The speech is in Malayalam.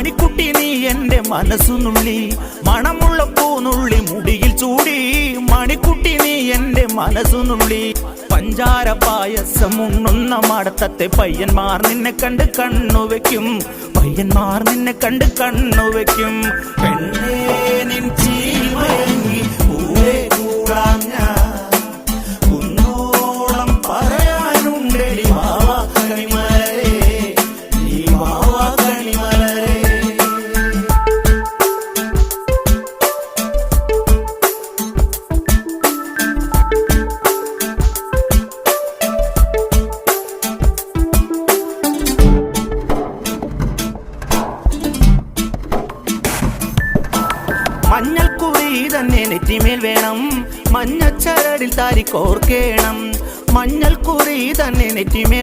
മണിക്കുട്ടി നീ എന്റെ മനസ്സുനുള്ളി, മണമുള്ള പൂനുള്ളി മുടിയിൽ ചൂടി. മണിക്കുട്ടി നീ എന്റെ മനസ്സുനുള്ളി, പഞ്ചാര പായസം ഉണ്ണുന്ന മടത്തത്തെ പയ്യന്മാർ നിന്നെ കണ്ട് കണ്ണുവെക്കും, പയ്യന്മാർ നിന്നെ കണ്ട് കണ്ണുവെക്കും. പെണ്ണേ നിൻ ചീമയങ്ങി പൂവേ കൂടാൻ ഞാൻ, കുന്നോളം പറയാനുണ്ടെടി വാവാ കണിമലരേ, നീ വാവാ കണിമലരേ. മഞ്ഞൾക്കുറി തന്നെ നെറ്റിമേൽ വേണം, മഞ്ഞച്ചരടിൽ താരി കോർക്കേണം. മഞ്ഞൾക്കുറി തന്നെ നെറ്റിമേൽ